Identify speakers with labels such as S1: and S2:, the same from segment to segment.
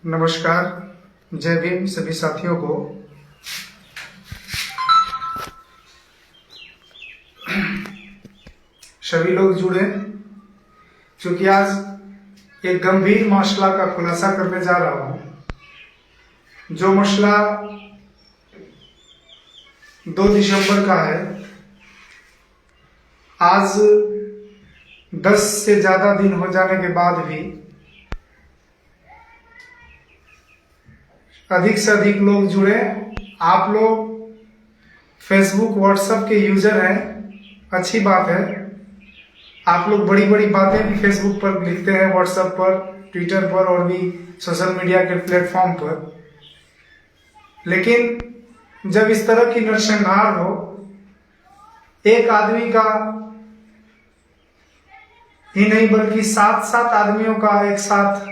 S1: नमस्कार, जय भीम सभी साथियों को। सभी लोग जुड़े क्योंकि आज एक गंभीर मसला का खुलासा करने जा रहा हूं। जो मसला 2 दिसंबर का है। आज 10 से ज्यादा दिन हो जाने के बाद भी अधिक से अधिक लोग जुड़े। आप लोग फेसबुक व्हाट्सएप के यूजर हैं, अच्छी बात है। आप लोग बड़ी बड़ी बातें भी फेसबुक पर लिखते हैं, व्हाट्सएप पर, ट्विटर पर और भी सोशल मीडिया के प्लेटफॉर्म पर। लेकिन जब इस तरह की नरसंहार हो, एक आदमी का ही नहीं बल्कि 7 आदमियों का एक साथ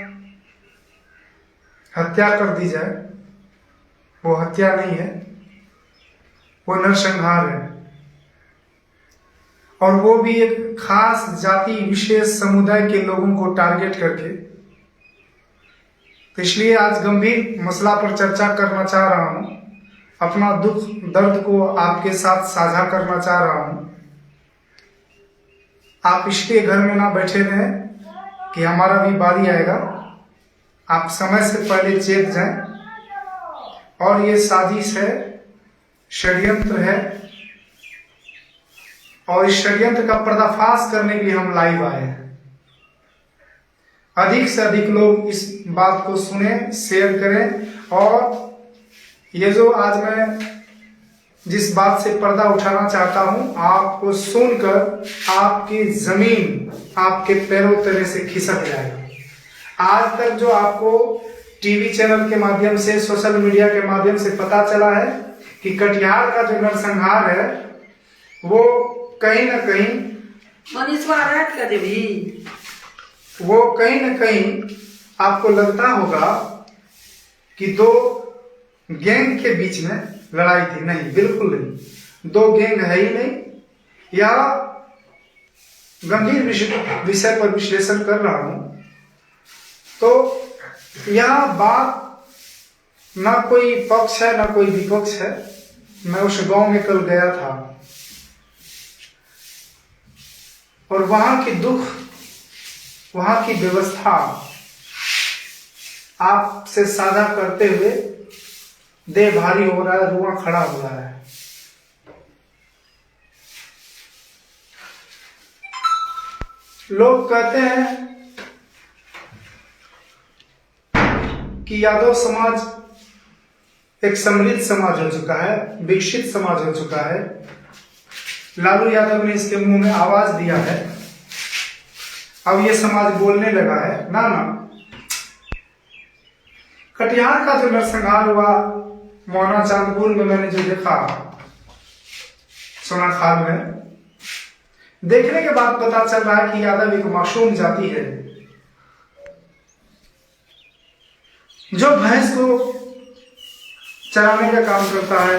S1: हत्या कर दी जाए, वो हत्या नहीं है, वो नरसंहार है। और वो भी एक खास जाति विशेष समुदाय के लोगों को टारगेट करके। तो इसलिए आज गंभीर मसला पर चर्चा करना चाह रहा हूं, अपना दुख दर्द को आपके साथ साझा करना चाह रहा हूं। आप इसलिए घर में ना बैठे रहें कि हमारा भी बारी आएगा। आप समय से पहले चेत जाएं। और ये साजिश है, षड्यंत्र है, और इस षड्यंत्र का पर्दाफाश करने के लिए हम लाइव आए हैं। अधिक से अधिक लोग इस बात को सुने, शेयर करें। और ये जो आज मैं जिस बात से पर्दा उठाना चाहता हूं, आपको सुनकर आपकी जमीन आपके पैरों तले से खिसक जाएगी। आज तक जो आपको टीवी चैनल के माध्यम से, सोशल मीडिया के माध्यम से पता चला है कि कटिहार का जो नरसंहार है वो कहीं न कहीं वो कहीं न कहीं आपको लगता होगा कि 2 गैंग के बीच में लड़ाई थी। नहीं, बिल्कुल नहीं, 2 गैंग है ही नहीं। या गंभीर विषय पर विश्लेषण कर रहा हूं तो यह बात ना कोई पक्ष है ना कोई विपक्ष है। मैं उस गांव में कल गया था और वहां की दुख, वहां की व्यवस्था आपसे साझा करते हुए देह भारी हो रहा है, रुआ खड़ा हो रहा है। लोग कहते हैं कि यादव समाज एक समृद्ध समाज हो चुका है, विकसित समाज हो चुका है। लालू यादव ने इसके मुंह में आवाज दिया है, अब ये समाज बोलने लगा है। ना ना, कटिहार का जो नरसंहार हुआ, मोना चांदपुर में मैंने जो देखा, सोना खाल में देखने के बाद पता चल रहा है कि यादव एक मासूम जाति है जो भैंस को चराने का काम करता है,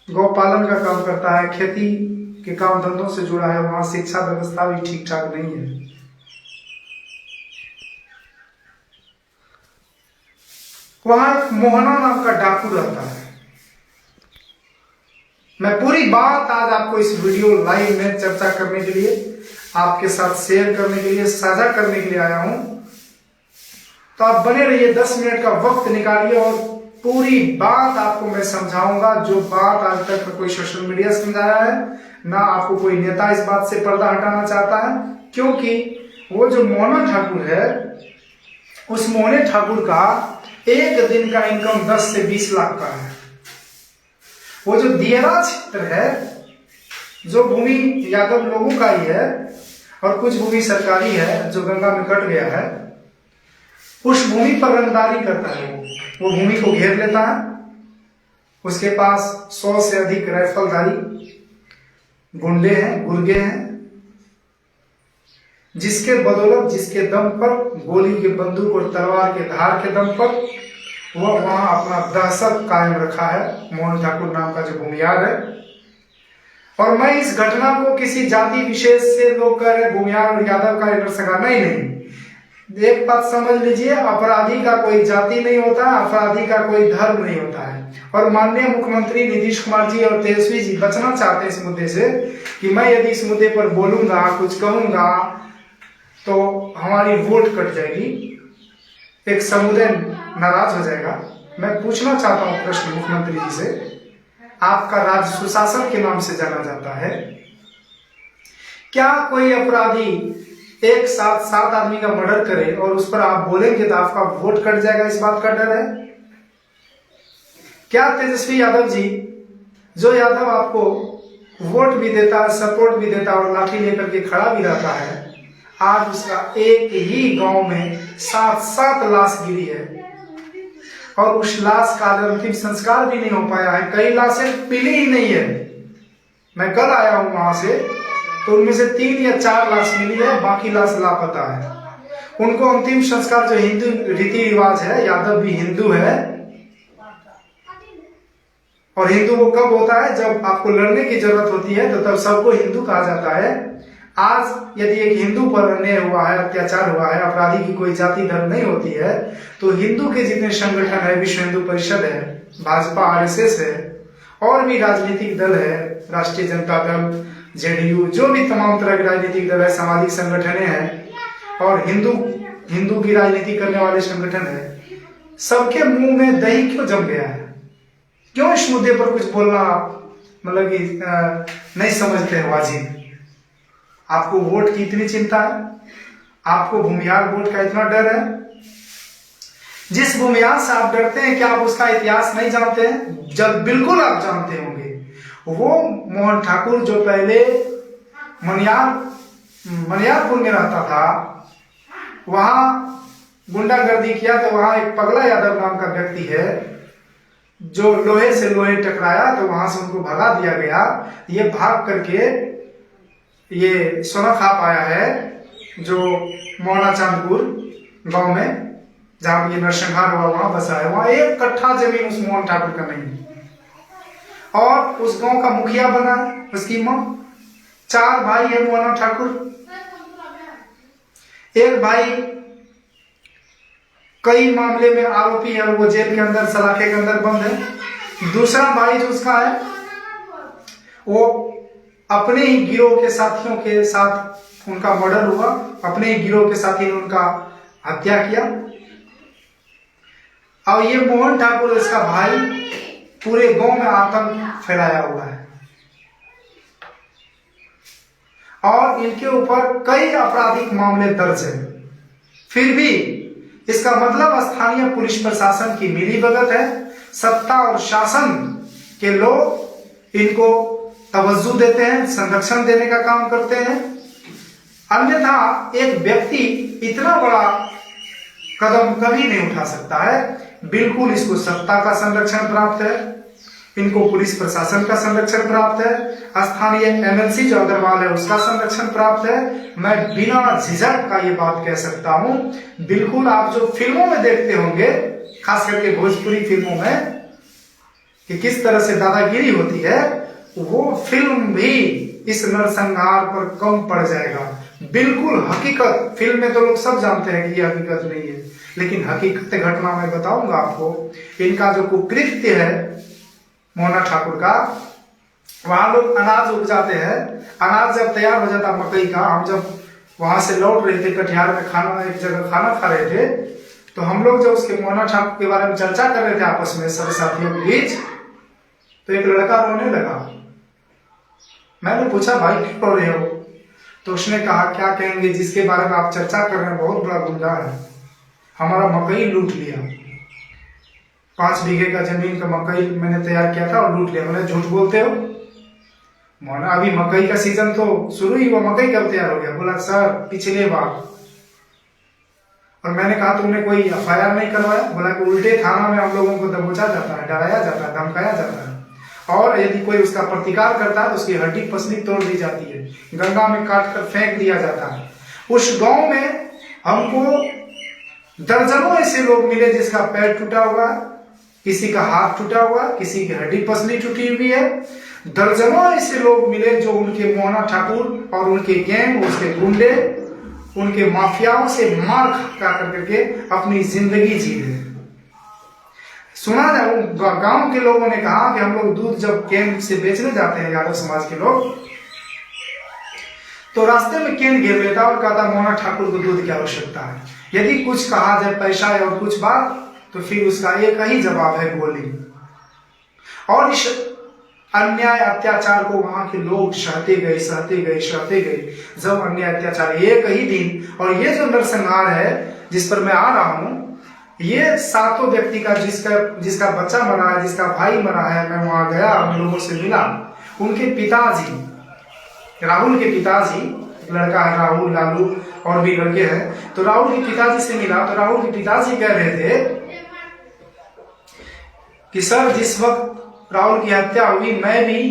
S1: गौपालन का काम करता है, खेती के काम धंधों से जुड़ा है। वहां शिक्षा व्यवस्था भी ठीक ठाक नहीं है। वहां एक मोहना नाम का डाकू रहता है। मैं पूरी बात आज आपको इस वीडियो लाइव में चर्चा करने के लिए, आपके साथ शेयर करने के लिए, साझा करने के लिए आया हूं। तो आप बने रहिए, 10 मिनट का वक्त निकालिए और पूरी बात आपको मैं समझाऊंगा। जो बात आज तक कोई सोशल मीडिया समझाया है, ना आपको कोई नेता इस बात से पर्दा हटाना चाहता है। क्योंकि वो जो मोहना ठाकुर है, उस मोहने ठाकुर का एक दिन का इनकम 10 से 20 लाख का है। वो जो दियरा क्षेत्र है, जो भूमि यादव लोगों का ही है और कुछ भूमि सरकारी है जो गंगा में कट गया है, उस भूमि पर रंगदारी करता है। वो भूमि को घेर लेता है। उसके पास 100 से अधिक राइफलधारी गुंडे हैं, गुर्गे हैं, जिसके बदौलत, जिसके दम पर, गोली के, बंदूक और तलवार के धार के दम पर वो वहां अपना दहशत कायम रखा है। मोहन ठाकुर नाम का जो भूमियार है। और मैं इस घटना को किसी जाति विशेष से लोग कह रहे भूमियार और यादव का नरसंहार, नहीं, एक बात समझ लीजिए, अपराधी का कोई जाति नहीं होता, अपराधी का कोई धर्म नहीं होता है। और माननीय मुख्यमंत्री नीतीश कुमार जी और तेजस्वी जी बचना चाहते हैं इस मुद्दे से कि मैं यदि इस मुद्दे पर बोलूंगा, कुछ कहूंगा तो हमारी वोट कट जाएगी, एक समुदाय नाराज हो जाएगा। मैं पूछना चाहता हूं प्रश्न मुख्यमंत्री जी से, आपका राज्य सुशासन के नाम से जाना जाता है, क्या कोई अपराधी एक साथ 7 आदमी का मर्डर करे और उस पर आप बोलेंगे तो आपका वोट कट जाएगा, इस बात का डर है? क्या तेजस्वी यादव जी, जो यादव आपको वोट भी देता है, सपोर्ट भी देता है और लाठी लेकर के खड़ा भी रहता है, आज उसका एक ही गांव में 7 लाश गिरी है और उस लाश का अंतिम संस्कार भी नहीं हो पाया है। कई लाशें पीली ही नहीं है। मैं कल आया हूं वहां से, तो उनमें से 3 या 4 लाश मिली है, बाकी लाश लापता है। उनको अंतिम संस्कार, जो हिंदू रीति रिवाज है, यादव भी हिंदू है और हिंदू वो कब होता है, जब आपको लड़ने की जरूरत होती है तो तब सबको हिंदू कहा जाता है। आज यदि एक हिंदू पर अन्याय हुआ है, अत्याचार हुआ है, अपराधी की कोई जाति धर्म नहीं होती है, तो हिंदू के जितने संगठन है, विश्व हिंदू परिषद है, भाजपा, आरएसएस है और भी राजनीतिक दल है, राष्ट्रीय जनता दल, जेडीयू, जो भी तमाम तरह के राजनीतिक दल है, सामाजिक संगठन है और हिंदू की राजनीति करने वाले संगठन है, सबके मुंह में दही क्यों जम गया है? क्यों इस मुद्दे पर कुछ बोलना मतलब कि नहीं समझते हैं वाजिब? आपको वोट की इतनी चिंता है, आपको भूमिहार वोट का इतना डर है? जिस भूमिहार से आप डरते हैं, क्या आप उसका इतिहास नहीं जानते हैं? जब बिल्कुल आप जानते होंगे। वो मोहन ठाकुर जो पहले मनियारपुर में रहता था, वहां गुंडागर्दी किया, तो वहां एक पगला यादव नाम का व्यक्ति है जो लोहे से लोहे टकराया, तो वहां से उनको भगा दिया गया। ये भाग करके ये सोना खा पाया है, जो मोहना चांदपुर गांव में, जहां ये नरसंहार हुआ, वहां बसा है। वहां 1 कट्ठा जमीन उस मोहन ठाकुर का नहीं है और उस गांव का मुखिया बना उसकी मां। 4 भाई है मोहना ठाकुर। एक भाई कई मामले में आरोपी है, वो जेल के अंदर, सलाखे के अंदर बंद है। दूसरा भाई जो उसका है, वो अपने ही गिरोह के साथियों के साथ उनका मर्डर हुआ, अपने ही गिरोह के साथी ने उनका हत्या किया। और ये मोहन ठाकुर, इसका भाई, पूरे गांव में आतंक फैलाया हुआ है और इनके ऊपर कई आपराधिक मामले दर्ज है। फिर भी इसका मतलब स्थानीय पुलिस प्रशासन की मिलीभगत है। सत्ता और शासन के लोग इनको तवज्जो देते हैं, संरक्षण देने का काम करते हैं। अन्यथा एक व्यक्ति इतना बड़ा कदम कभी नहीं उठा सकता है। बिल्कुल इसको सत्ता का संरक्षण प्राप्त है, इनको पुलिस प्रशासन का संरक्षण प्राप्त है, स्थानीय एमएलसी जो अग्रवाल है उसका संरक्षण प्राप्त है। मैं बिना झिझक का ये बात कह सकता हूं। बिल्कुल आप जो फिल्मों में देखते होंगे, खास करके भोजपुरी फिल्मों में, कि किस तरह से दादागिरी होती है, वो फिल्म भी इस नरसंहार पर कम पड़ जाएगा। बिल्कुल हकीकत, फिल्म में तो लोग सब जानते हैं कि ये हकीकत नहीं है, लेकिन हकीकत घटना मैं बताऊंगा आपको। इनका जो कुकृत्य है मोहना ठाकुर का, वहां लोग अनाज उपजाते हैं। अनाज जब तैयार हो जाता मकई का, हम जब वहां से लौट रहे थे कटिहार में, खाना एक जगह खाना खा रहे थे, तो हम लोग जब उसके मोहना ठाकुर के बारे में चर्चा कर रहे थे आपस में सब साथियों के बीच, तो एक लड़का रोने लगा। मैंने पूछा भाई क्यों रो रहे हो? तो उसने कहा क्या कहेंगे, जिसके बारे में आप चर्चा कर रहे हैं बहुत बड़ा गुंडा है, हमारा मकई लूट लिया। 5 बीघे का जमीन का मकई मैंने तैयार किया था और लूट लिया। मैंने झूठ बोलते हो? मोहना अभी मकई का सीजन तो शुरू ही हुआ, मकई कब तैयार हो गया? बोला सर पिछले बार। और मैंने कहा तुमने कोई एफआईआर नहीं करवाया? बोला कि उल्टे थाना में हम लोगों को दबोचा जाता है, डराया जाता है, धमकाया जाता है, और यदि कोई उसका प्रतिकार करता है तो उसकी हड्डी पसली तोड़ दी जाती है, गंगा में काट कर फेंक दिया जाता है। उस गांव में हमको दर्जनों ऐसे लोग मिले जिसका पैर टूटा हुआ, किसी का हाथ टूटा हुआ, किसी की हड्डी पसली टूटी हुई है। दर्जनों ऐसे लोग मिले जो उनके मोहना ठाकुर और उनके गैंग, उसके गुंडे उनके माफियाओं से मार खा करके अपनी जिंदगी जी रहे। सुना है गांव के लोगों ने कहा कि हम लोग दूध जब केन से बेचने जाते हैं, यादव समाज के लोग, तो रास्ते में केन घेर लेता और कहता मोहना ठाकुर को दूध की आवश्यकता है। यदि कुछ कहा जाए पैसा है और कुछ बात, तो फिर उसका एक ही जवाब है गोली। और इस अन्याय अत्याचार को वहां के लोग सहते गए सहते गए सहते गए। जब अन्याय अत्याचार एक ही दिन, और ये जो नरसंहार है जिस पर मैं आ रहा हूं, ये 7 व्यक्ति का जिसका बच्चा मरा है, जिसका भाई मरा है, मैं वहां गया, उन लोगों से मिला। उनके पिताजी, राहुल के पिताजी, लड़का है राहुल, लालू और भी लड़के हैं, तो राहुल के पिताजी से मिला। तो राहुल के पिताजी कह रहे थे कि सर, जिस वक्त राहुल की हत्या हुई मैं भी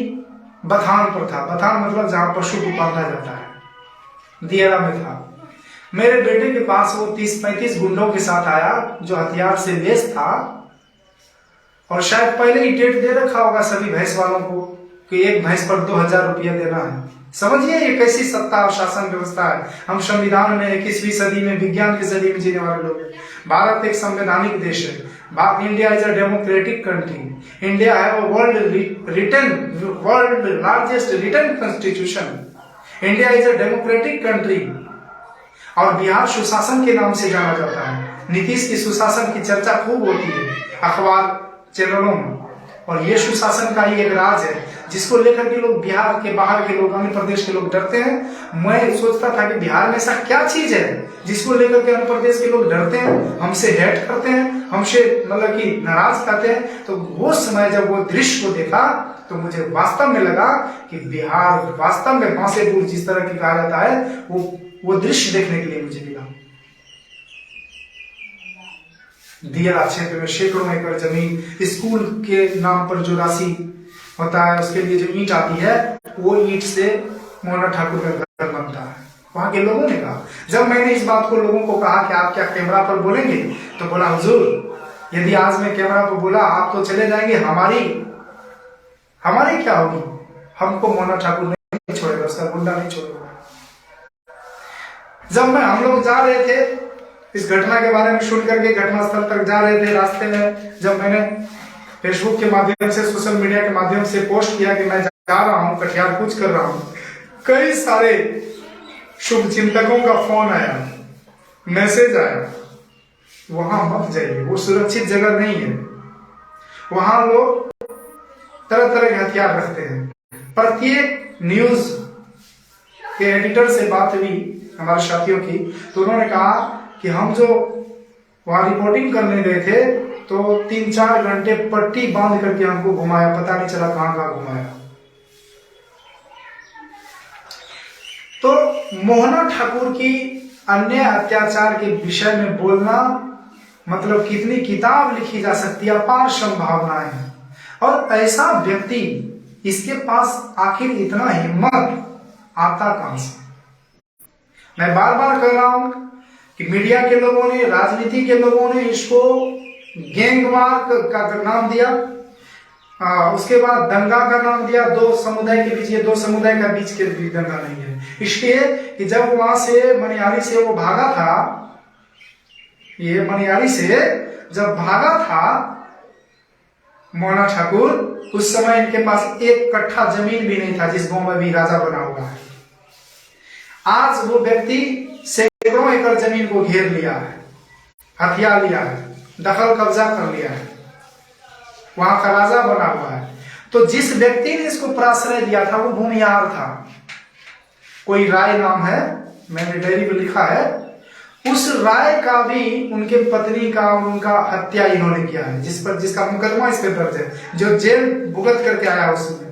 S1: बथान पर था। बथान मतलब जहां पशु को बांधा जाता है, दियरा में था। मेरे बेटे के पास वो 30-35 गुंडों के साथ आया जो हथियार से लैस था, और शायद पहले ही डेट दे रखा होगा सभी भैंस वालों को कि एक भैंस पर 2000 रुपया देना है। समझिए ये कैसी सत्ता और शासन व्यवस्था है। हम संविधान में 21वीं सदी में, विज्ञान की सदी में जीने वाले लोग हैं। भारत एक संवैधानिक देश है। India is a democratic country. India है world largest written constitution. India is a democratic country. और बिहार सुशासन के नाम से जाना जाता है। नीतीश की सुशासन की चर्चा खूब होती है अखबार चैनलों में, और ये सुशासन का ही एक राज है जिसको लेकर के लोग, बिहार के बाहर के लोग, अन्य प्रदेश के लोग डरते हैं। मैं सोचता था कि बिहार में ऐसा क्या चीज है जिसको लेकर के अन्य प्रदेश के लोग डरते हैं, हमसे हेट करते हैं, हमसे मतलब कि नाराज करते हैं। तो वो समय जब वो दृश्य को देखा तो मुझे वास्तव में लगा कि बिहार वास्तव में बांसेपुर जिस तरह की कहा जाता है, वो दृश्य देखने के लिए मुझे मिला। दियरा क्षेत्र में सैकड़ों एकड़ जमीन, स्कूल के नाम पर जो राशि होता है उसके लिए जो ईंट आती है, वो ईंट से मोहना ठाकुर का घर बनता है। वहां के लोगों ने कहा, जब मैंने इस बात को लोगों को कहा कि आप क्या कैमरा पर बोलेंगे, तो बोला हुजूर, यदि आज मैं कैमरा पर बोला आप तो चले जाएंगे, हमारी क्या होगी? हमको मोहना ठाकुर नहीं छोड़ेगा, उसका गुंडा नहीं छोड़ेगा। जब हम लोग जा रहे थे इस घटना के बारे में सुन करके, घटनास्थल तक जा रहे थे, रास्ते में जब मैंने फेसबुक के माध्यम से, सोशल मीडिया के माध्यम से पोस्ट किया कि मैं जा रहा हूं, कटिहार कूच कर रहा हूं, कई सारे शुभ चिंतकों का फोन आया, मैसेज आया, वहां मत जाइए, वो सुरक्षित जगह नहीं है। वहां लोग तरह तरह के हथियार रखते हैं। प्रत्येक न्यूज के एडिटर से बात हुई हमारे साथियों की, तो उन्होंने कहा कि हम जो वहां रिपोर्टिंग करने गए थे तो 3-4 घंटे पट्टी बांध करके हमको घुमाया, पता नहीं चला कहां घुमाया। तो मोहना ठाकुर की अन्य अत्याचार के विषय में बोलना मतलब कितनी किताब लिखी जा सकती है, अपार संभावनाएं हैं। और ऐसा व्यक्ति, इसके पास आखिर इतना हिम्मत आता कहां से? मैं बार बार कह रहा हूं कि मीडिया के लोगों ने, राजनीति के लोगों ने इसको गैंगवार का नाम दिया, उसके बाद दंगा का नाम दिया। दो समुदाय के बीच, ये दो समुदाय का बीच के बीच दंगा नहीं है, इसलिए कि जब वहां से मनिहारी से वो भागा था, ये मनिहारी से जब भागा था मोहना ठाकुर, उस समय इनके पास 1 कट्ठा जमीन भी नहीं था जिस गांव में भी राजा बना हुआ है। आज वो व्यक्ति सैकड़ों एकड़ जमीन को घेर लिया है, हथिया लिया है, दखल कब्जा कर लिया है, वहां का राजा बना हुआ है। तो जिस व्यक्ति ने इसको प्राश्रय दिया था वो भूमिहार था, कोई राय नाम है, मैंने डायरी में लिखा है। उस राय का भी उनके पत्नी का और उनका हत्या इन्होंने किया है, जिसका मुकदमा इस पे दर्ज है, जो जेल भुगत करके आया उसमें।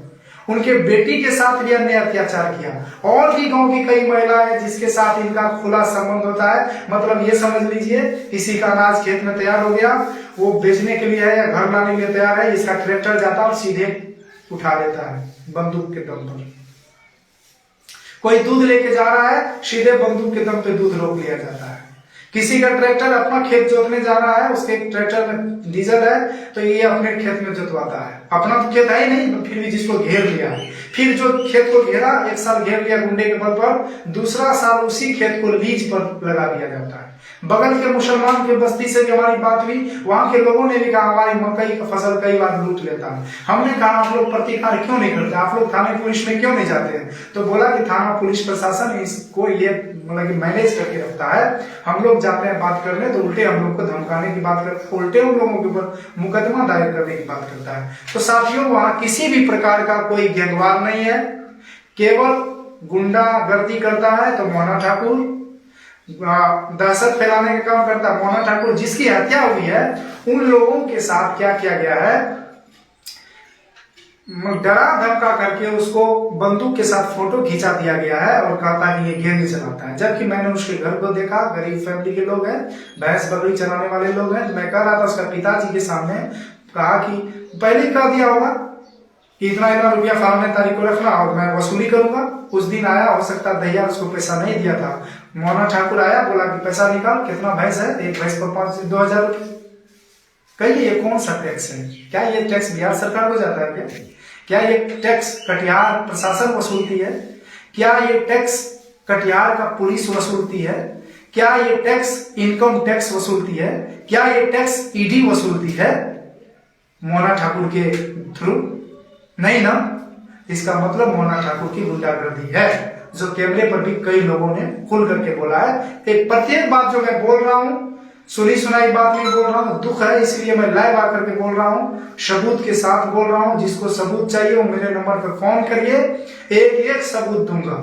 S1: उनके बेटी के साथ भी अन्य अत्याचार किया। और भी गांव की कई महिलाएं जिसके साथ इनका खुला संबंध होता है। मतलब ये समझ लीजिए, किसी का अनाज खेत में तैयार हो गया, वो बेचने के लिए है या घर लाने के लिए तैयार है, इसका ट्रैक्टर जाता है और सीधे उठा लेता है बंदूक के दम पर। कोई दूध लेके जा रहा है, सीधे बंदूक के दम पे दूध रोक लिया जाता है। किसी का ट्रैक्टर अपना खेत जोतने जा रहा है, उसके ट्रैक्टर में डीजल है तो ये अपने खेत में जोतवाता है। अपना तो खेत है ही नहीं, फिर भी जिसको घेर लिया, फिर जो खेत को घेरा, एक साल घेर लिया गुंडे के बल पर, दूसरा साल उसी खेत को लीज पर लगा दिया जाता है। बगल के मुसलमान के बस्ती से भी हमारी बात हुई, वहां के लोगों ने भी कहा हमारी मकई का फसल कई बार लूट लेता है। हमने कहा आप लोग प्रतिकार क्यों नहीं करते, आप लोग थाने पुलिस में क्यों नहीं जाते हैं? तो बोला कि थाना पुलिस प्रशासन इसको ये मतलब कि मैनेज करके रखता है, हम लोग जाते हैं बात करने तो उल्टे हम लोग को धमकाने की बात करते, उल्टे उन लोगों के ऊपर मुकदमा दायर करने की बात करता है। तो साथियों वहां किसी भी प्रकार का कोई गैंगवार नहीं है, केवल गुंडागर्दी करता है तो मोहना ठाकुर, दहशत फैलाने का काम करता है मोहना ठाकुर। जिसकी हत्या हुई है उन लोगों के साथ क्या किया गया है, डरा धमका करके उसको बंदूक के साथ फोटो खींचा दिया गया है और कहता है ये गैंग चलाता है। जबकि मैंने उसके घर को देखा, गरीब फैमिली के लोग हैं, भैंस बकरी चलाने वाले लोग हैं। मैं कह रहा था उसका पिताजी के सामने, कहा कि पहले कह दिया होगा कि इतना इतना रुपया फलाने तारीख को रखना और मैं वसूली करूंगा। उस दिन आया, हो सकता दहिया उसको पैसा नहीं दिया था, मोहना ठाकुर आया, बोला कि पैसा निकाल, कितना भैंस है, एक भैंस पर 2,000 रुपये। कहिए ये कौन सा टैक्स है? क्या ये टैक्स बिहार सरकार को जाता है क्या ये टैक्स कटिहार प्रशासन वसूलती है? क्या ये टैक्स कटिहार का पुलिस वसूलती है? क्या ये टैक्स इनकम टैक्स वसूलती है? क्या ये टैक्स ईडी वसूलती है मोहना ठाकुर के थ्रू? नहीं ना। इसका मतलब मोहना ठाकुर की गुंडागर्दी है, जो कैमरे पर भी कई लोगों ने खुल करके बोला है। एक प्रत्येक बात जो मैं बोल रहा हूं सुनी सुनाई बात नहीं बोल रहा हूं, दुख है इसलिए मैं लाइव आकर के बोल रहा हूं, सबूत के साथ बोल रहा हूं। जिसको सबूत चाहिए वो मेरे नंबर पर फोन करिए, एक एक सबूत दूंगा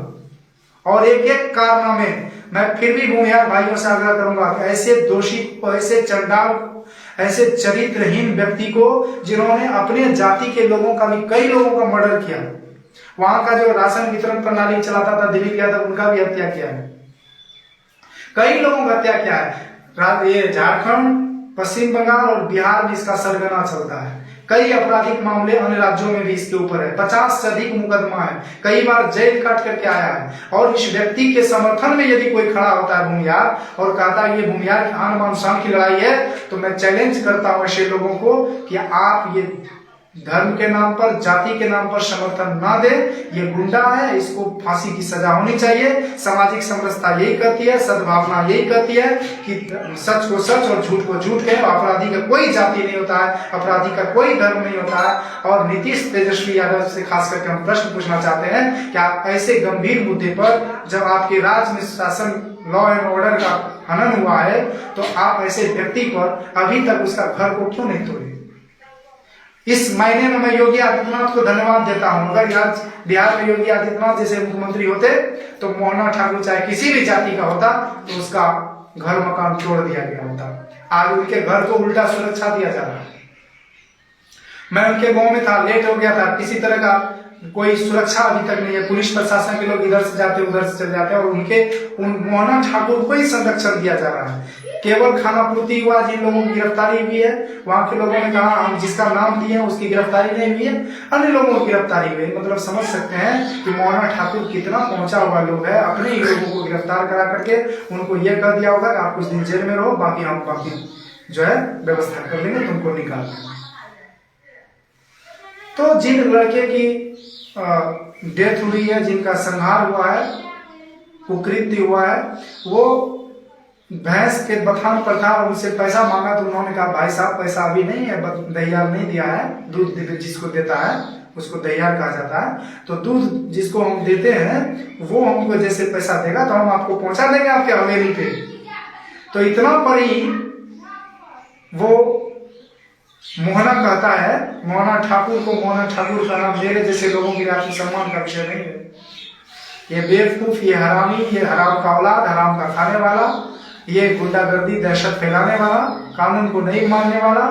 S1: और एक एक कारनामे। मैं फिर भी भूमिहार भाइयों से आग्रह करूंगा कि ऐसे दोषी, ऐसे चंडाल, ऐसे चरित्रहीन व्यक्ति को जिन्होंने अपने जाति के लोगों का भी, कई लोगों का मर्डर किया, वहां का जो राशन वितरण प्रणाली चलाता था दिलीप यादव, उनका भी हत्या किया है, कई लोगों का हत्या किया है। ये झारखंड, पश्चिम बंगाल और बिहार में इसका सरगना चलता है। कई आपराधिक मामले अन्य राज्यों में भी इसके ऊपर है, 50 से अधिक मुकदमा है, कई बार जेल काट करके आया है। और इस व्यक्ति के समर्थन में यदि कोई खड़ा होता है भूमिहार और कहता है ये भूमिहार की आन बान शान की लड़ाई है, तो मैं चैलेंज करता हूं ऐसे लोगों को कि आप ये धर्म के नाम पर, जाति के नाम पर समर्थन ना दे। ये गुंडा है, इसको फांसी की सजा होनी चाहिए। सामाजिक समरसता यही कहती है, सद्भावना यही कहती है कि सच को सच और झूठ को झूठ कहे। अपराधी का कोई जाति नहीं होता है, अपराधी का कोई धर्म नहीं होता है। और नीतीश तेजस्वी यादव से खास करके हम प्रश्न पूछना चाहते हैं कि आप ऐसे गंभीर मुद्दे पर, जब आपके राज्य में शासन, लॉ एंड ऑर्डर का हनन हुआ है, तो आप ऐसे व्यक्ति पर अभी तक उसका घर को क्यों नहीं तोड़े? इस महीने में मैं योगी आदित्यनाथ को धन्यवाद देता हूं। अगर आज बिहार में योगी आदित्यनाथ जैसे मुख्यमंत्री होते तो मोहना ठाकुर चाहे किसी भी जाति का होता तो उसका घर मकान तोड़ दिया गया होता। आज उनके घर को उल्टा सुरक्षा दिया जा रहा है। मैं उनके गांव में था, लेट हो गया था, किसी तरह का कोई सुरक्षा अभी तक नहीं है। पुलिस प्रशासन के लोग इधर से जाते उधर से चले जाते हैं और उन मोहना ठाकुर को ही संरक्षण दिया जा रहा है। केवल खाना पूर्ति हुआ, जिन लोगों की गिरफ्तारी हुई है वहां के लोगों ने कहा हम जिसका नाम दिए हैं उसकी गिरफ्तारी नहीं हुई है, अन्य लोगों की गिरफ्तारी हुई। मतलब समझ सकते हैं कि मोहना ठाकुर कितना पहुंचा हुआ लोग है। अपने ही लोगों को गिरफ्तार करा करके उनको यह कह दिया होगा कि आप कुछ दिन जेल में रहो, बाकी हम बाकी जो है व्यवस्था कर लेंगे, तुमको निकाल देंगे। तो जिन लड़के की डेथ हुई है, जिनका संहार हुआ है, कुकृत्य हुआ है, वो भैंस के बथान पर था, उनसे पैसा मांगा तो उन्होंने कहा भाई साहब पैसा अभी नहीं है, दहियार नहीं दिया है। दूध जिसको देता है उसको दहियार कहा जाता है। तो दूध जिसको हम देते हैं वो हमको जैसे पैसा देगा तो हम आपको पहुंचा देंगे आपके हवेली पे। तो इतना पर ही वो मोहना कहता है, मोहना ठाकुर को मोहना ठाकुर का नाम मेरे जैसे लोगों के आत्मसम्मान का विषय नहीं है। ये बेवकूफ, ये हरामी, ये हराम का औलाद, हराम का खाने वाला, ये गुंडागर्दी दहशत फैलाने वाला, कानून को नहीं मानने वाला,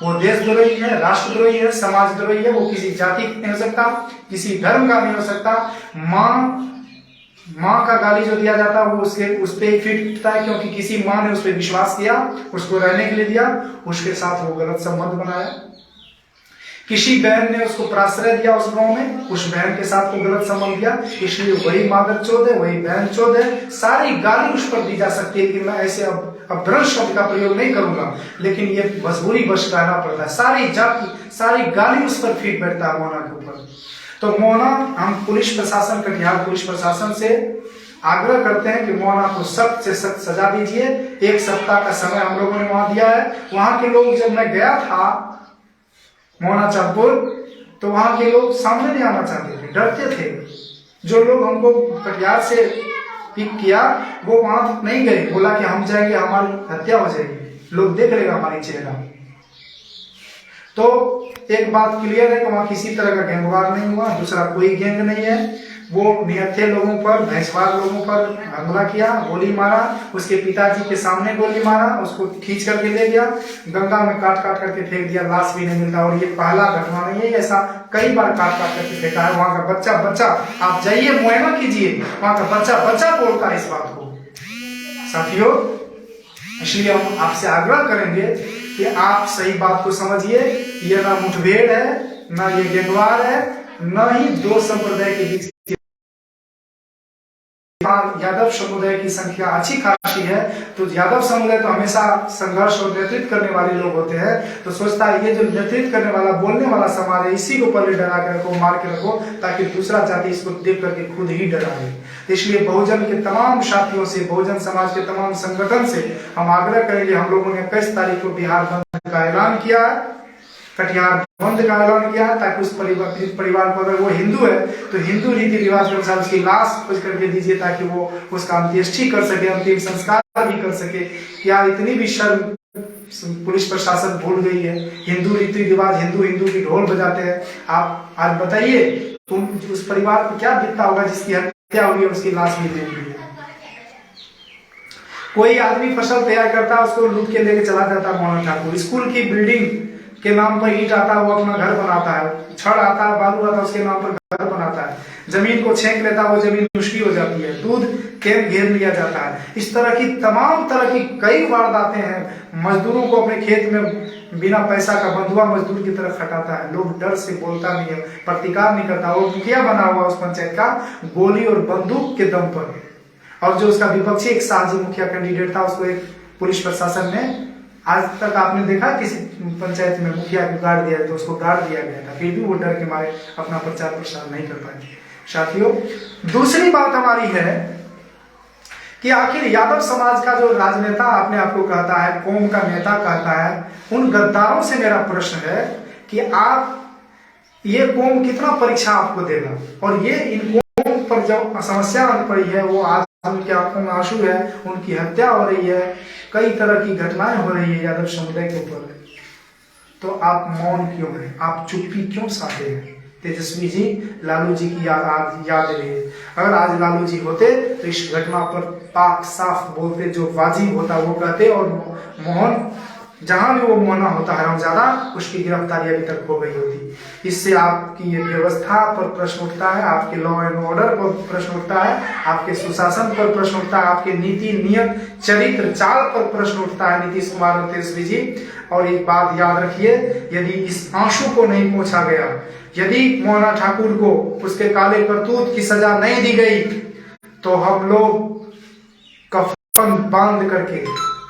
S1: वो देशद्रोही है, राष्ट्रद्रोही है, समाजद्रोही है। वो किसी जाति का नहीं हो सकता, किसी धर्म का नहीं हो सकता। माँ का गाली जो दिया जाता है वो उस पर ही फिट उठता है, क्योंकि किसी माँ ने उस पर विश्वास किया, उसको रहने के लिए दिया, उसके साथ वो गलत संबंध बनाया। किसी बहन ने उसको प्राश्रय दिया उस गांव में, उस बहन के साथ वो गलत संबंध दिया, इसलिए वही मादर चोद है, वही बहन चोद है। सारी गाली उस पर दी जा सकती है, लेकिन मैं ऐसे अब भ्रष्ट शब्द का प्रयोग नहीं करूंगा, लेकिन ये मजबूरी बश कहना पड़ता है। सारी जाति, सारी गाली उस पर फीट बैठता है मोना के ऊपर। तो मोना, हम पुलिस प्रशासन, कटिहार पुलिस प्रशासन से आग्रह करते हैं कि मोना को सख्त से सख्त सजा दीजिए। 1 सप्ताह का समय हम लोगों ने वहां दिया है। वहां के लोग, जब मैं गया था मोना चांदपुर, तो वहां के लोग सामने नहीं आना चाहते थे, डरते थे। जो लोग हमको कटिहार से पिक किया वो वहां तक नहीं गए, बोला कि हम जाएंगे हमारी हत्या हो जाएगी, लोग देख लेगा हमारी चेहरा। तो एक बात क्लियर है कि वहां किसी तरह का गैंगवार नहीं हुआ, दूसरा कोई गैंग नहीं है। वो निहत्थे लोगों पर, भैंसवार लोगों पर हमला किया, गोली मारा, उसके पिताजी के सामने गोली मारा, उसको खींच करके ले गया, गंगा में काट काट करके फेंक दिया, लाश भी नहीं मिलता। और ये पहला घटना नहीं है, ऐसा कई बार काट काट करके फेंका है। वहां का बच्चा, आप जाइए मुआयना कीजिए, वहां का बच्चा बोलता है इस बात को। साथियों, इसलिए हम आपसे आग्रह करेंगे कि आप सही बात को समझिए। ये ना मुठभेड़ है, ना ये गैंगवार है, न ही दो संप्रदाय के बीच। यादव समुदाय की संख्या अच्छी खासी है, तो यादव समुदाय तो हमेशा संघर्ष और नेतृत्व करने वाले लोग होते हैं। तो सोचता है ये जो नेतृत्व करने वाला, बोलने वाला समाज है, इसी को पहले डरा के रखो, मार के रखो, ताकि दूसरा जाति इसको देख करके खुद ही डराए। इसलिए बहुजन के तमाम साथियों से, बहुजन समाज के तमाम संगठन से हम आग्रह करेंगे। हम लोगों ने 21 तारीख को बिहार बंद का ऐलान किया है, कटिहार बंद का ऐलान किया, ताकि उस परिवार को, अगर वो हिंदू है तो हिंदू रीति रिवाज के अनुसार उसकी लाश खोज करके दीजिए, ताकि वो उसका अंत्येष्टि कर सके, अंतिम संस्कार भी कर सके। क्या इतनी भी शर्म पुलिस प्रशासन भूल गई है? हिंदू रीति रिवाज, हिंदू की ढोल बजाते हैं। आप आज बताइए, तुम उस परिवार को क्या बीतता होगा जिसकी हत्या हुई है, उसकी लाश भी दे दी है। कोई आदमी फसल तैयार करता है, उसको लूट के लेके चला जाता है मोना ठाकुर। स्कूल की बिल्डिंग के नाम पर ईंट आता है, वो अपना घर बनाता है, छड़ आता है, बालू आता है, उसके नाम पर घर बनाता है। जमीन को छेंक लेता है, वो जमीन मुश्किल हो जाती है, दूध कैंप घेर लिया जाता है। इस तरह की तमाम तरह की कई वारदातें हैं। मजदूरों को अपने खेत में बिना पैसा का बंधुआ मजदूर की तरफ हटाता है। लोग डर से बोलता नहीं है, प्रतिकार नहीं करता। वो मुखिया बना हुआ उस पंचायत का गोली और बंदूक के दम पर। और जो उसका विपक्षी एक साझी मुखिया कैंडिडेट था, उसको एक पुलिस प्रशासन ने, आज तक आपने देखा किसी पंचायत में मुखिया को गाड़ दिया, तो उसको गाड़ दिया गया था, फिर भी वो डर के मारे अपना प्रचार प्रसार नहीं कर पाए। साथियों, दूसरी बात हमारी है कि आखिर यादव समाज का जो राजनेता अपने आप को कहता है, कौम का नेता कहता है, उन गद्दारों से मेरा प्रश्न है कि आप, ये कौम कितना परीक्षा आपको देगा? और ये इन कौम पर जो समस्या आनी पड़ी है, वो आज उनकी आंखों में आंसू है, उनकी हत्या हो रही है, कई तरह की घटनाएं हो रही है यादव समुदाय के ऊपर। तो आप मौन क्यों हैं? आप चुप्पी क्यों साधे हैं? तेजस्वी जी, लालू जी की याद रही है। अगर आज लालू जी होते तो इस घटना पर पाक साफ बोलते, जो वाजिब होता वो कहते, और मौन, जहां भी वो मौना होता हरामजादा, उसकी गिरफ्तारी अभी तक हो गई होती। इससे आपकी ये व्यवस्था पर प्रश्न उठता है, आपके लॉ एंड ऑर्डर पर प्रश्न उठता है, आपके सुशासन पर प्रश्न उठता है, आपके नीति नियत चरित्र चाल पर प्रश्न उठता है, नीतीश कुमार और तेजस्वी जी। और एक बात याद रखिए, यदि इस आंसू को नहीं पहुंचा गया, यदि मोना ठाकुर को उसके काले करतूत की सजा नहीं दी गई, तो हम लोग कफन बांध करके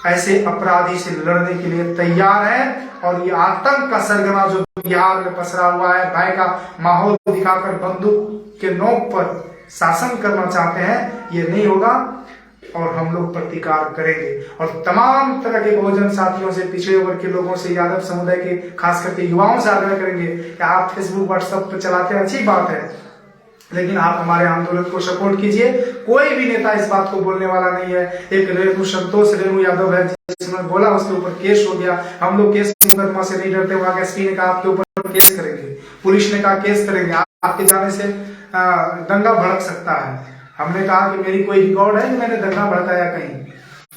S1: ऐसे अपराधी से लड़ने के लिए तैयार हैं। और ये आतंक का सरगना जो बिहार में पसरा हुआ है, भय का माहौल दिखाकर बंदूक के नोक पर शासन करना चाहते हैं, ये नहीं होगा और हम लोग प्रतिकार करेंगे। और तमाम तरह के बहुजन साथियों से, पिछड़े वर्ग के लोगों से, यादव समुदाय के खास करके युवाओं से आग्रह करेंगे कि आप फेसबुक व्हाट्सएप पर चलाते हैं, अच्छी बात है, लेकिन आप हमारे आंदोलन को सपोर्ट कीजिए। कोई भी नेता इस बात को बोलने वाला नहीं है। एक संतोष रेणु यादव है, जिसने बोला, उसके ऊपर केस हो गया। हम लोग केस मुकदमा से नहीं डरते। वहां एसपी ने कहा आपके ऊपर केस करेंगे, पुलिस ने कहा केस करेंगे, आपके जाने से दंगा भड़क सकता है। हमने कहा कि मेरी कोई रिकॉर्ड है कि मैंने दंगा भड़काया कहीं?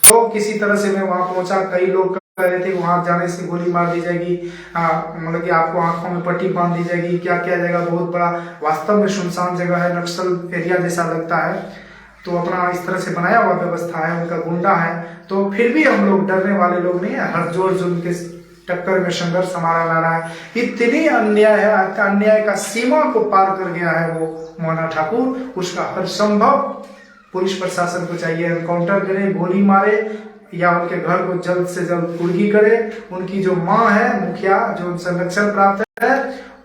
S1: तो किसी तरह से मैं वहां पहुंचा। कई लोग कह रहे थे कि वहां जाने से गोली मार दी जाएगी, मतलब कि आपको आंखों में पट्टी बांध दी जाएगी, क्या किया जाएगा, बहुत बड़ा, वास्तव में सुनसान जगह है, नक्सल एरिया जैसा लगता है। तो अपना इस तरह से बनाया हुआ व्यवस्था है, उनका गुंडा है। तो फिर भी हम लोग डरने वाले लोग नहीं है। हर जोर जुल्म के टक्कर में संघर्ष हमारा नारा है। इतनी अन्याय है, अन्याय का सीमा को पार कर गया है वो मोना ठाकुर। उसका हर संभव पुलिस प्रशासन को चाहिए, एनकाउंटर करे, गोली मारे, या उनके घर को जल्द से जल्द कुर्की करे। उनकी जो मां है मुखिया, जो संरक्षण प्राप्त है,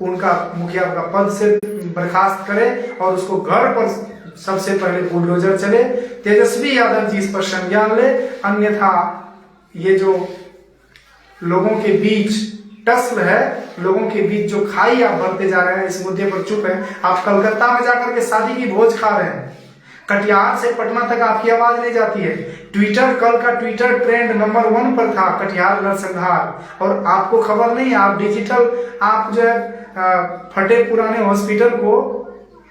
S1: उनका मुखिया का पद से बर्खास्त करे और उसको घर पर सबसे पहले बुलडोजर चले। तेजस्वी यादव जी इस पर संज्ञान ले, अन्यथा ये जो लोगों के बीच टस्ल है, लोगों के बीच जो खाई आप भरते जा रहे हैं, इस मुद्दे पर चुप है। आप कलकत्ता में जाकर के शादी की भोज खा रहे हैं, कटिहार से पटना तक आपकी आवाज नहीं जाती है। ट्विटर, कल का ट्विटर ट्रेंड नंबर 1 पर था कटिहार नरसंहार, और आपको खबर नहीं। आप डिजिटल, आप जो है फटे पुराने हॉस्पिटल को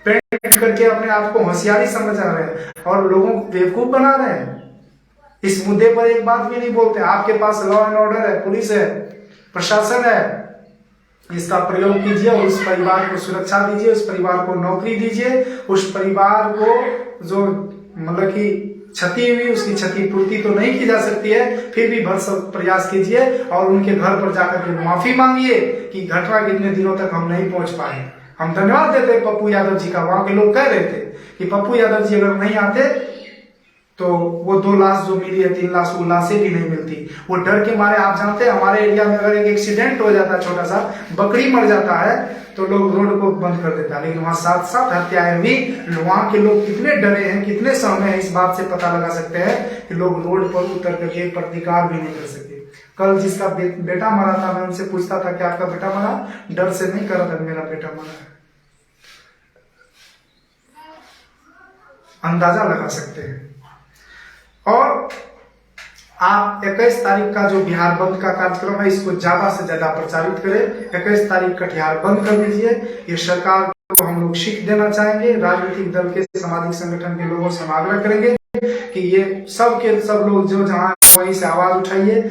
S1: पेंट करके अपने आप को होशियारी समझ रहे हैं और लोगों को बेवकूफ बना रहे हैं। इस मुद्दे पर एक बात भी नहीं बोलते। आपके पास लॉ एंड ऑर्डर है, पुलिस है, प्रशासन है, इसका प्रयोग कीजिए और उस परिवार को सुरक्षा दीजिए, उस परिवार को नौकरी दीजिए, उस परिवार को जो मतलब कि क्षति हुई उसकी क्षतिपूर्ति तो नहीं की जा सकती है, फिर भी भरसक प्रयास कीजिए और उनके घर पर जाकर के माफी मांगिए कि घटना के इतने दिनों तक हम नहीं पहुंच पाए। हम धन्यवाद देते हैं पप्पू यादव जी का। वहां के लोग कह रहे थे कि पप्पू यादव जी अगर नहीं आते तो वो 2 लाश जो मिली है, 3 लाश, वो लाशें भी नहीं मिलती। वो डर के मारे, आप जानते हैं हमारे एरिया में अगर एक एक्सीडेंट हो जाता है, छोटा सा बकरी मर जाता है, तो लोग रोड को बंद कर देता है, लेकिन वहां 7-7 हत्याएं हुई। वहां के लोग कितने डरे हैं, कितने सहमे हैं, इस बात से पता लगा सकते हैं कि लोग रोड पर उतर करके एक प्रतिकार भी नहीं कर सकते। कल जिसका बेटा मरा था, मैं उनसे पूछता था कि आपका बेटा मरा? डर से नहीं कर रहा था, मेरा बेटा मरा है। अंदाजा लगा सकते हैं। और आप 21 तारीख का जो बिहार बंद का कार्यक्रम है, इसको ज्यादा से ज्यादा प्रचारित करें। 21 तारीख कटिहार बंद कर दीजिए। ये सरकार को हम लोग सीख देना चाहेंगे। राजनीतिक दल के, सामाजिक संगठन के लोगों से आग्रह करेंगे कि ये सब के सब लोग जो जहां वहीं से आवाज उठाइए,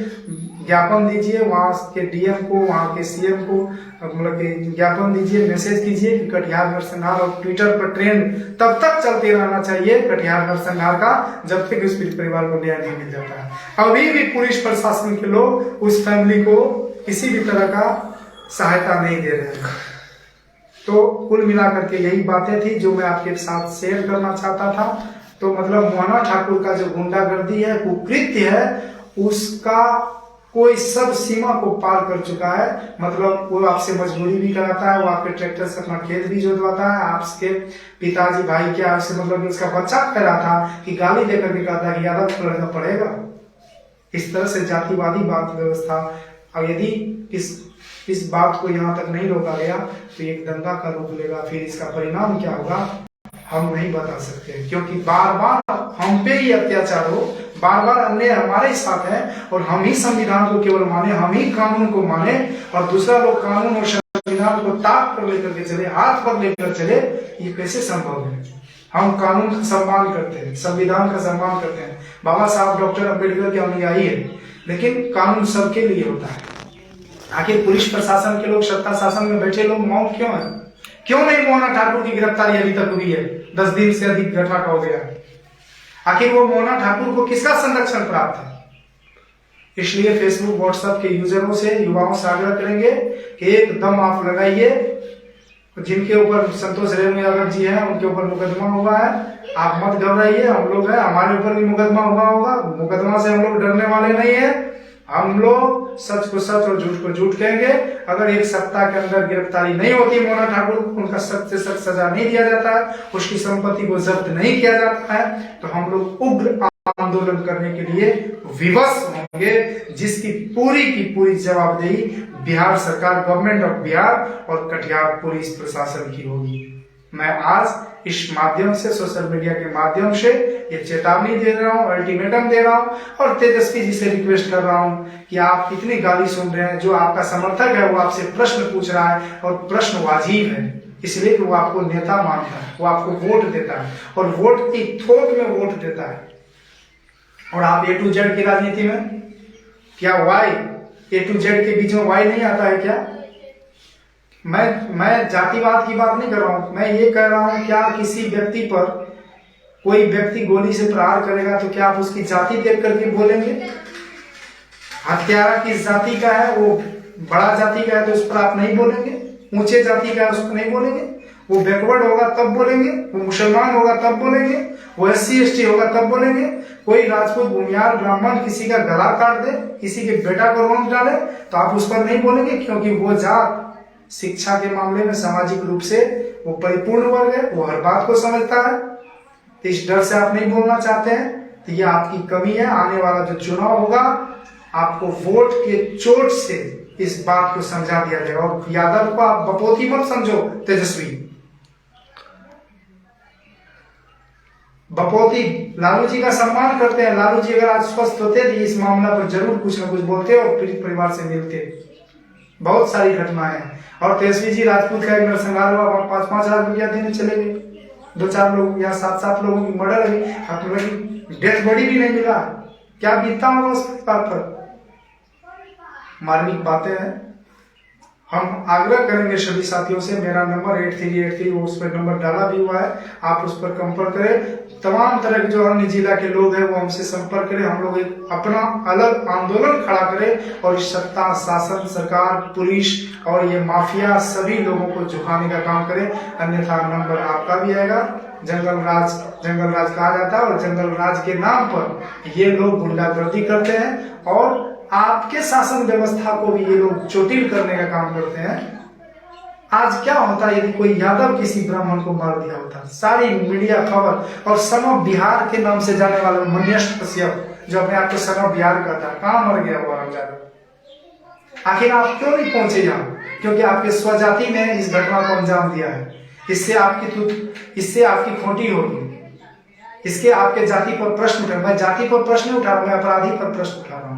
S1: ज्ञापन दीजिए वहां के डीएम को, वहां के सीएम को, मतलब ज्ञापन दीजिए, मैसेज कीजिए कि कटिहार नरसंहार, और ट्विटर पर ट्रेंड तब तक चलते रहना चाहिए कटिहार नरसंहार का जब तक उस परिवार को न्याय नहीं मिल जाता है। अभी भी पुलिस प्रशासन के लोग उस फैमिली को किसी भी तरह का सहायता नहीं दे रहे हैं। तो कुल मिलाकर के यही बातें थी जो मैं आपके साथ शेयर करना चाहता था। तो मतलब मोहना ठाकुर का जो गुंडागर्दी है, कुकृत्य है, उसका कोई सब सीमा को पार कर चुका है। मतलब वो आपसे मजदूरी भी कराता है, वो आपके ट्रैक्टर से अपना खेत भी जोतवाता है। आपके पिताजी भाई के आपसे मतलब उसका बच्चा कह रहा था कि गाली देकर के कहता है कि यादव को लड़का पड़ेगा। इस तरह से जातिवादी बात व्यवस्था, और यदि इस बात को यहाँ तक नहीं रोका गया तो एक दंगा का रूप लेगा। फिर इसका परिणाम क्या होगा हम नहीं बता सकते, क्योंकि बार बार हम पे ही अत्याचार हो, बार बार अन्याय हमारे साथ है और हम ही संविधान को केवल माने, हम ही कानून को माने और दूसरा लोग कानून और संविधान को ताक पर लेकर के चले, हाथ पर लेकर चले, ये कैसे संभव है? हम कानून का सम्मान करते हैं, संविधान का सम्मान करते हैं, बाबा साहब डॉक्टर अम्बेडकर के अनुयायी है, लेकिन कानून सबके लिए होता है। आखिर पुलिस प्रशासन के लोग, सत्ता शासन में बैठे लोग मौन क्यों है? क्यों नहीं मोहना ठाकुर की गिरफ्तारी अभी तक हुई है? 10 दिन से अधिक घटना का हो गया। आखिर वो मोहना ठाकुर को किसका संरक्षण प्राप्त है? इसलिए फेसबुक, व्हाट्सएप के यूजरों से, युवाओं से आग्रह करेंगे कि एकदम आप लगाइए। जिनके ऊपर संतोष रेणु यादव जी हैं, उनके ऊपर मुकदमा हुआ है, आप मत घबराइए। हम लोग हैं, हमारे ऊपर भी मुकदमा हुआ होगा। मुकदमा से हम लोग डरने वाले नहीं है। हम लोग सच को सच और झूठ को झूठ कहेंगे। अगर 1 सप्ताह के अंदर गिरफ्तारी नहीं होती मोहना ठाकुर, उनका सख्त से सख्त सजा नहीं दिया जाता है, उसकी संपत्ति को जब्त नहीं किया जाता है, तो हम लोग उग्र आंदोलन करने के लिए विवश होंगे, जिसकी पूरी की पूरी जवाबदेही बिहार सरकार, गवर्नमेंट ऑफ बिहार और कटिहार पुलिस प्रशासन की होगी। मैं आज इस माध्यम से, सोशल मीडिया के माध्यम से ये चेतावनी दे रहा हूँ, अल्टीमेटम दे रहा हूँ और तेजस्वी जी से रिक्वेस्ट कर रहा हूँ कि आप इतनी गाली सुन रहे हैं, जो आपका समर्थक है वो आपसे प्रश्न पूछ रहा है और प्रश्न वाजिब है, इसलिए कि वो आपको नेता मानता है, वो आपको वोट देता है और वोट की थोक में वोट देता है। और आप A to Z की राजनीति में क्या वाई, A to Z के बीच में वाई नहीं आता है क्या? मैं जातिवाद की बात नहीं कर रहा हूं, मैं ये कह रहा हूं क्या किसी व्यक्ति पर कोई व्यक्ति गोली से प्रहार करेगा तो क्या आप उसकी जाति देख करके बोलेंगे? हत्यारा किस जाति का है, वो बड़ा जाति का है तो उस पर आप नहीं बोलेंगे, ऊंचे जाति का है उस पर नहीं बोलेंगे, वो बैकवर्ड होगा तब बोलेंगे, वो मुसलमान होगा तब बोलेंगे, वो SC/ST होगा तब बोलेंगे। कोई राजपूत, भूमियार, ब्राह्मण किसी का गला काट दे, किसी के बेटा को रोक डाले, तो आप उस पर नहीं बोलेंगे, क्योंकि वो जात शिक्षा के मामले में सामाजिक रूप से वो परिपूर्ण वर्ग है, वो हर बात को समझता है। तो इस डर से आप नहीं बोलना चाहते हैं, तो ये आपकी कमी है। आने वाला जो चुनाव होगा, आपको वोट के चोट से इस बात को समझा दिया जाएगा। और यादव को आप बपोती मत समझो, तेजस्वी बपोती लालू जी का सम्मान करते हैं। लालू जी अगर आज स्वस्थ होते तो इस मामला पर जरूर कुछ ना कुछ बोलते और पीड़ित परिवार से मिलते। बहुत सारी घटनाएं हैं। और तेजस्वी जी राजपूत का एक नरसंहार हुआ, 5-5 लाख रुपया देने चले गए, 2-4 लोग या 7-7 लोगों की मर्डर हुई, अपनी डेथ बॉडी भी नहीं मिला। क्या बीतता होगा उस बात पर? मार्मिक बातें हैं। हम आग्रह करेंगे सभी साथियों से, मेरा नंबर 8383 उस पर नंबर डाला भी हुआ है, आप उस पर संपर्क करें। तमाम तरह के जो अन्य जिला के लोग हैं वो हमसे संपर्क करें। हम लोग एक अपना अलग आंदोलन खड़ा करें और इस सत्ता, शासन, सरकार, पुलिस और ये माफिया सभी लोगों को झुकाने का काम करें। अन्यथा नंबर आपका भी आएगा। जंगल राज कहा जाता है और जंगल राज के नाम पर ये लोग गुंडागर्दी करते हैं और आपके शासन व्यवस्था को भी ये लोग चोटिल करने का काम करते हैं। आज क्या होता है, यदि कोई यादव किसी ब्राह्मण को मार दिया होता, सारी मीडिया खबर, और सन ऑफ बिहार के नाम से जाने वाले मन्यस्त कश्यप जो अपने आप को सन ऑफ बिहार कहता है, कहां मर गया वो यादव? आखिर आप क्यों नहीं पहुंचे यहाँ? क्योंकि आपके स्वजाति ने इस घटना को अंजाम दिया है। इससे आपकी खोटी होगी। इसके आपके जाति पर प्रश्न उठा। मैं जाति पर प्रश्न उठा रहा हूं, मैं अपराधी पर प्रश्न उठा रहा हूं।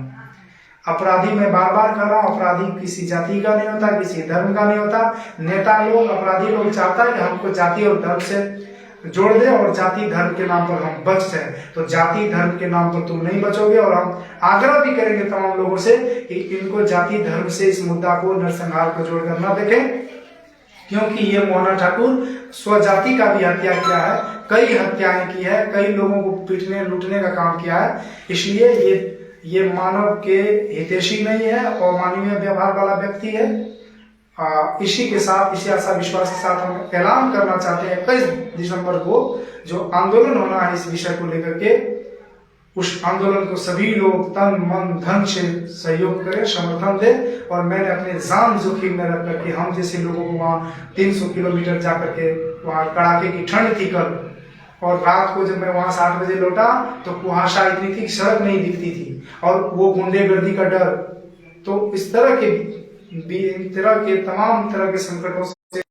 S1: अपराधी मैं बार बार कर रहा हूं, अपराधी किसी जाति का नहीं होता, किसी धर्म का नहीं होता। नेता लोग, अपराधी लोग चाहता है कि हमको जाति और धर्म से जोड़ दे और जाति धर्म के नाम पर हम बच जाए। तो जाति धर्म के नाम पर तुम नहीं बचोगे। और हम आग्रह भी करेंगे तमाम लोगों से कि इनको जाति धर्म से इस मुद्दा को, नरसंहार को जोड़कर न देखें, क्योंकि ये मोहना ठाकुर स्वजाति का भी हत्या किया है, कई हत्याएं की है, कई लोगों को पीटने लूटने का काम किया है। इसलिए ये मानव के हितैषी नहीं है और मानवीय व्यवहार वाला व्यक्ति है। इसी के साथ, इसी आशा विश्वास के साथ हम ऐलान करना चाहते हैं 21 दिसंबर को जो आंदोलन होना है इस विषय को लेकर के, उस आंदोलन को सभी लोग तन मन धन से सहयोग करें, समर्थन दें। और मैंने अपने जान जोखिम में रख करके हम जैसे लोगों को वहाँ 300 किलोमीटर जाकर के, वहाँ कड़ाके की ठंड थी कल, और रात को जब मैं वहां से 8 बजे लौटा तो कुहासा इतनी थी, सड़क नहीं दिखती थी, और वो गुंडेगर्दी का डर। तो इस तरह के तमाम तरह के संकटों से,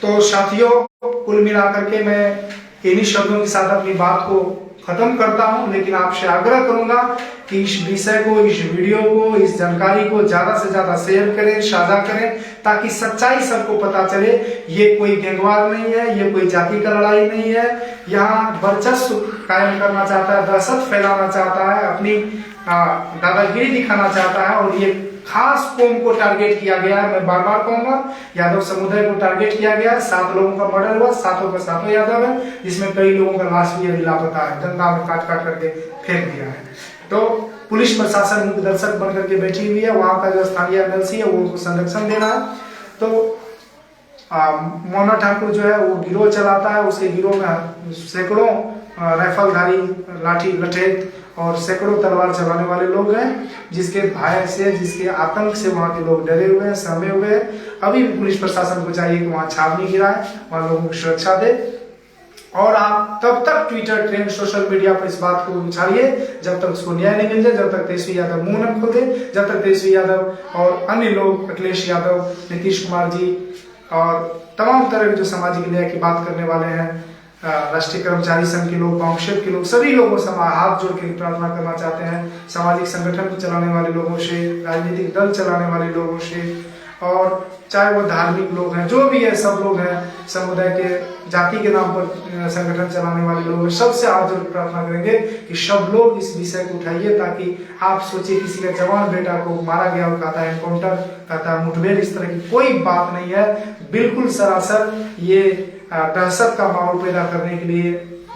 S1: तो साथियों कुल मिलाकर के मैं इन्हीं शब्दों के साथ अपनी बात को खत्म करता हूं। लेकिन आपसे आग्रह करूंगा कि इस विषय को, इस वीडियो को, इस जानकारी को ज्यादा से ज्यादा शेयर करें, साझा करें, ताकि सच्चाई सबको पता चले। ये कोई गैंगवार नहीं है, ये कोई जाति का लड़ाई नहीं है। यहाँ वर्चस्व कायम करना चाहता है, दहशत फैलाना चाहता है, अपनी दादागिरी दिखाना चाहता है, और ये खास कौम को टारगेट किया गया है। मैं बार बार कहूंगा, यादव समुदाय को टारगेट किया गया है। 7 लोगों का मर्डर हुआ, 7 का 7 यादव है, जिसमें कई लोगों का लाश भी अभी लापता है, गंगा में काट काट करके फेंक दिया है। तो पुलिस प्रशासन मुख्य दर्शक बनकर के बैठी हुई है, वहां का जो स्थानीय MLC है वो उनको संरक्षण दे रहा है। तो मोहना ठाकुर जो है वो गिरोह चलाता है, उसके गिरोह में सैकड़ों राइफलधारी, लाठी लठेत और सैकड़ों तलवार चलाने वाले लोग हैं, जिसके भय से, जिसके आतंक से वहां के लोग डरे हुए हैं, सहमे हुए हैं। अभी भी पुलिस प्रशासन को चाहिए कि वहां छावनी गिराए, वहां लोगों को सुरक्षा दे। और आप तब तक ट्विटर, ट्रेंड, सोशल मीडिया पर इस बात को उछालिए जब तक उसको न्याय नहीं मिल जाए, जब तक तेजस्वी यादव मुंह न खोले, जब तक तेजस्वी यादव और अन्य लोग, अखिलेश यादव, नीतीश कुमार जी और तमाम तरह के जो सामाजिक न्याय की बात करने वाले हैं, राष्ट्रीय कर्मचारी संघ के लोग, कांग्रेस के लोग, सभी लोगों से हाथ जोड़ के प्रार्थना करना चाहते हैं। सामाजिक संगठन चलाने वाले लोगों से, राजनीतिक दल चलाने वाले लोगों से, और चाहे वो धार्मिक लोग हैं, जो भी है, सब लोग हैं, समुदाय के, जाति के नाम पर संगठन चलाने वाले लोग हैं, सबसे हाथ जोड़ प्रार्थना करेंगे कि सब लोग इस विषय को उठाइए, ताकि आप सोचिए किसी का जवान बेटा को मारा गया और कहता है एनकाउंटर, कहता है मुठभेड़, इस तरह की कोई बात नहीं है। बिल्कुल सरासर ये दहशत का माहौल पैदा करने के लिए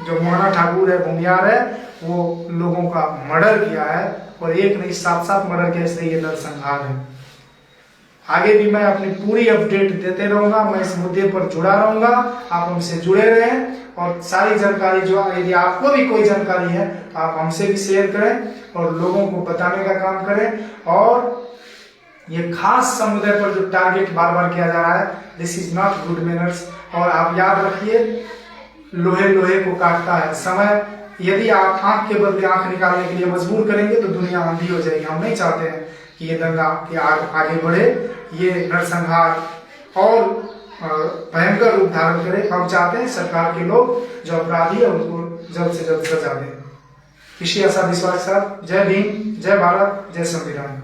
S1: जो मोहना ठाकुर है, भूमियार है, वो लोगों का मर्डर किया है, और एक नहीं 7-7 मर्डर किया, इसलिए ये नरसंहार है। आगे भी मैं अपनी पूरी अपडेट देते रहूंगा, मैं इस मुद्दे पर जुड़ा रहूंगा, आप हमसे जुड़े रहें और सारी जानकारी जो, यदि आपको भी कोई जानकारी है तो आप हमसे भी शेयर करें और लोगों को बताने का काम करें। और ये खास समुदाय पर जो टारगेट बार बार किया जा रहा है, this is not good manners. और आप याद रखिए, लोहे लोहे को काटता है समय। यदि आप आंख के बदले आंख निकालने के लिए मजबूर करेंगे तो दुनिया अंधी हो जाएगी। हम नहीं चाहते हैं कि ये दंगा के आगे बढ़े, ये नरसंहार और भयंकर रूप धारण करे। हम चाहते हैं सरकार के लोग जो अपराधी है उनको जल्द से जल्द सजा दें। इसी आशा विश्वास के साथ जय भीम, जय भारत, जय संविधान।